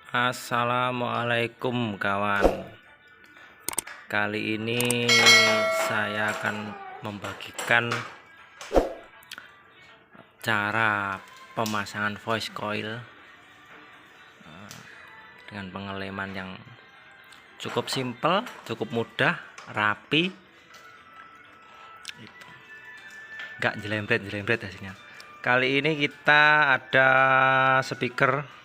Assalamualaikum kawan. Kali ini saya akan membagikan cara pemasangan voice coil dengan pengeleman yang cukup simpel, cukup mudah, rapi, nggak jelembret hasilnya. Kali ini kita ada speaker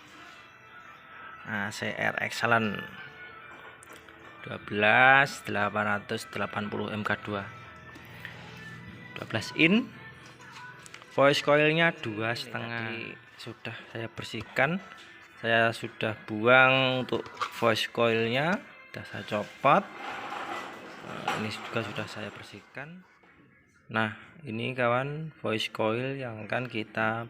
ACR Excellent 12880 MK2 12 in, voice coilnya 2,5. Sudah saya bersihkan, saya sudah buang untuk voice coilnya, sudah saya copot. Ini juga sudah saya bersihkan. Nah, ini kawan voice coil yang akan kita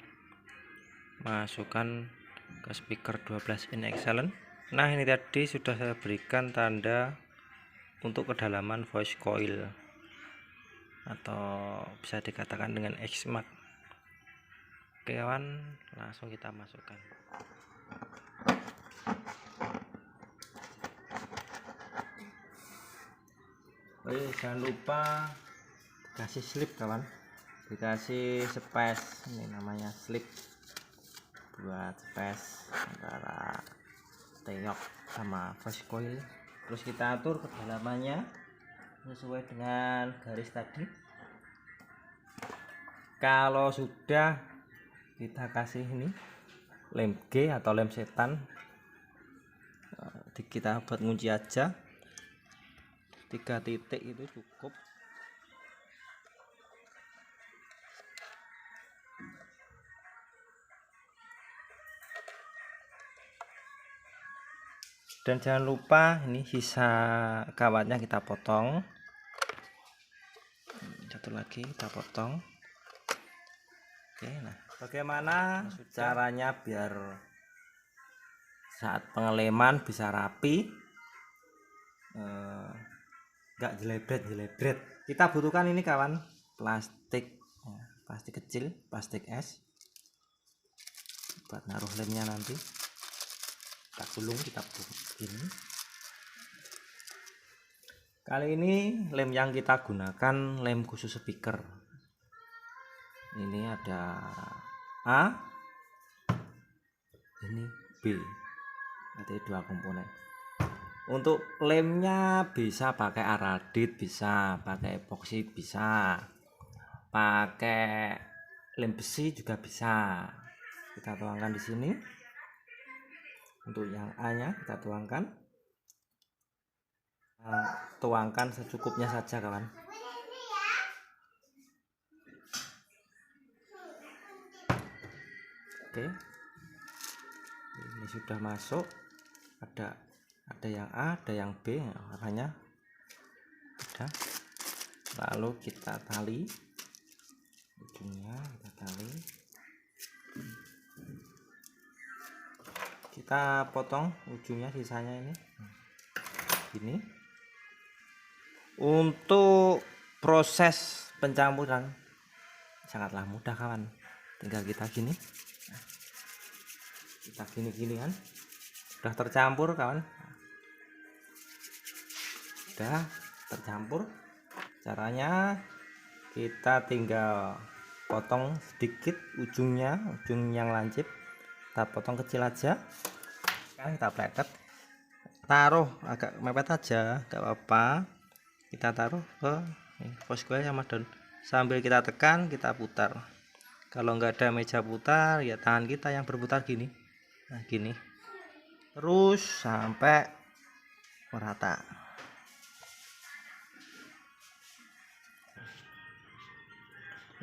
masukkan ke speaker 12 in Excellent. Nah, ini tadi sudah saya berikan tanda untuk kedalaman voice coil atau bisa dikatakan dengan X-Mark. Oke kawan, langsung kita masukkan. Jangan lupa kasih slip kawan, dikasih space, ini namanya slip buat space antara teyok sama voice coil. Terus kita atur kedalamannya sesuai dengan garis tadi. Kalau sudah, kita kasih ini lem G atau lem setan, kita buat ngunci aja 3 titik itu cukup. Dan jangan lupa ini sisa kawatnya kita potong, satu lagi kita potong. Oke, nah bagaimana caranya biar saat pengeleman bisa rapi, nggak jelebret. Kita butuhkan ini kawan, plastik kecil, plastik es buat naruh lemnya nanti. Kita gulung, kita begini. Kali ini lem yang kita gunakan lem khusus speaker. Ini ada A, ini B, ada 2 komponen. Untuk lemnya bisa pakai aradit, bisa pakai epoksi, bisa pakai lem besi juga bisa. Kita tuangkan di sini. Untuk yang A nya kita tuangkan, tuangkan secukupnya saja kawan. Oke, ini sudah masuk. Ada yang A, ada yang B, warnanya ada. Lalu kita tali ujungnya, kita tali, kita potong ujungnya, sisanya ini. Untuk proses pencampuran sangatlah mudah kawan, tinggal kita gini, kita gini kan, sudah tercampur kawan, sudah tercampur. Caranya kita tinggal potong sedikit ujungnya, ujung yang lancip kita potong kecil aja. Sekarang kita pletet, taruh agak mepet aja, gak apa-apa. Kita taruh ke voice coil sama daun, sambil kita tekan, kita putar. Kalau nggak ada meja putar, ya tangan kita yang berputar gini. Nah gini, terus sampai merata.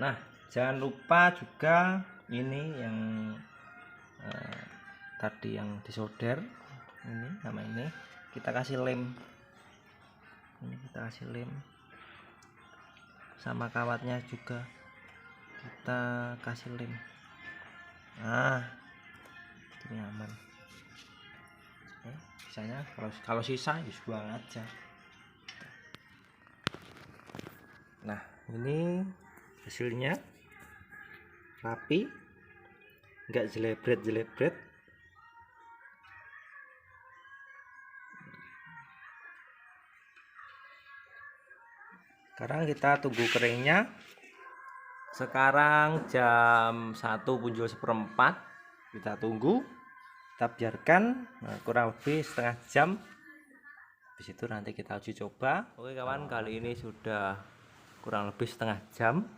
Nah, jangan lupa juga ini yang tadi yang disolder, ini sama ini kita kasih lem. Ini kita kasih lem sama kawatnya juga kita kasih lem. Nah, ini aman. Bisanya kalau sisa ya buang aja. Nah, ini hasilnya rapi, nggak jelebret. Sekarang kita tunggu keringnya. Sekarang jam 1:04. Kita tunggu, kita biarkan kurang lebih setengah jam. Habis itu nanti kita uji coba. Oke kawan, kali ini sudah kurang lebih setengah jam.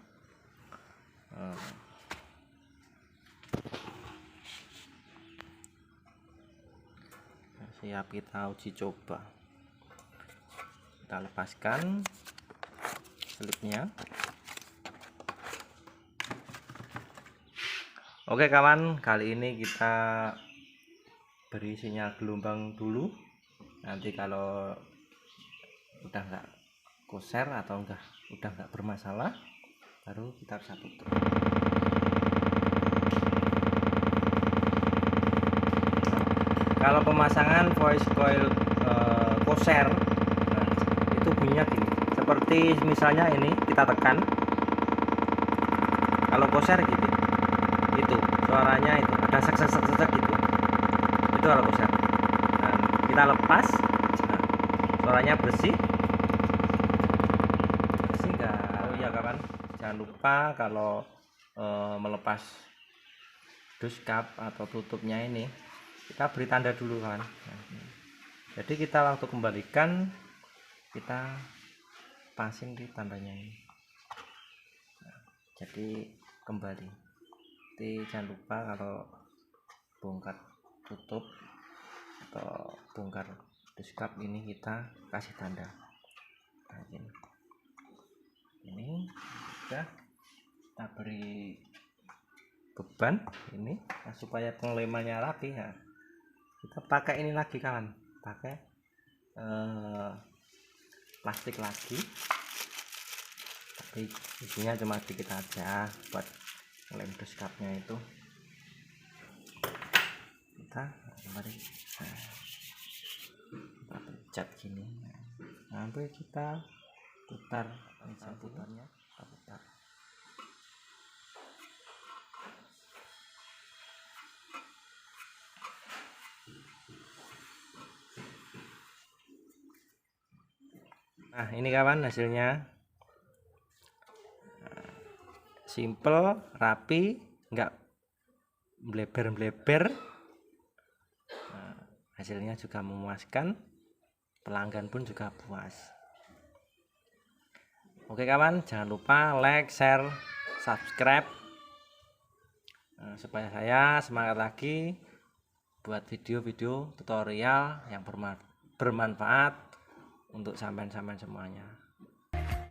Siap kita uji coba. Kita lepaskan selipnya. Oke kawan, kali ini kita beri sinyal gelombang dulu. Nanti kalau udah nggak koser atau udah nggak bermasalah, baru kita bisa tutup. Kalau pemasangan voice coil koser, nah, itu bunyinya gini. Seperti misalnya ini kita tekan, kalau koser gitu, itu suaranya itu ada sek gitu. Itu kalau koser. Nah, kita lepas, nah, suaranya bersih nggak? Oh iya kawan, jangan lupa kalau melepas dus cup atau tutupnya ini, kita beri tanda dulu kan. Jadi kita waktu kembalikan, kita pasang di tandanya ini. Jadi kembali. Jadi jangan lupa kalau bongkar tutup atau bongkar dus cup ini kita kasih tanda. Nah, ini sudah kita beri beban ini, nah, supaya penglemannya rapi ya. Kita pakai ini lagi kawan, pakai plastik lagi, tapi isinya cuma sedikit aja buat ngelem dus cupnya itu. Kita kembali, kita pencet gini, sampai kita putar, putarnya kita putar. Nah ini kawan hasilnya, simple, rapi, enggak bleber-bleber. Nah, hasilnya juga memuaskan, pelanggan pun juga puas. Oke kawan, jangan lupa like, share, subscribe, supaya saya semangat lagi buat video-video tutorial yang bermanfaat untuk sampean-sampean semuanya.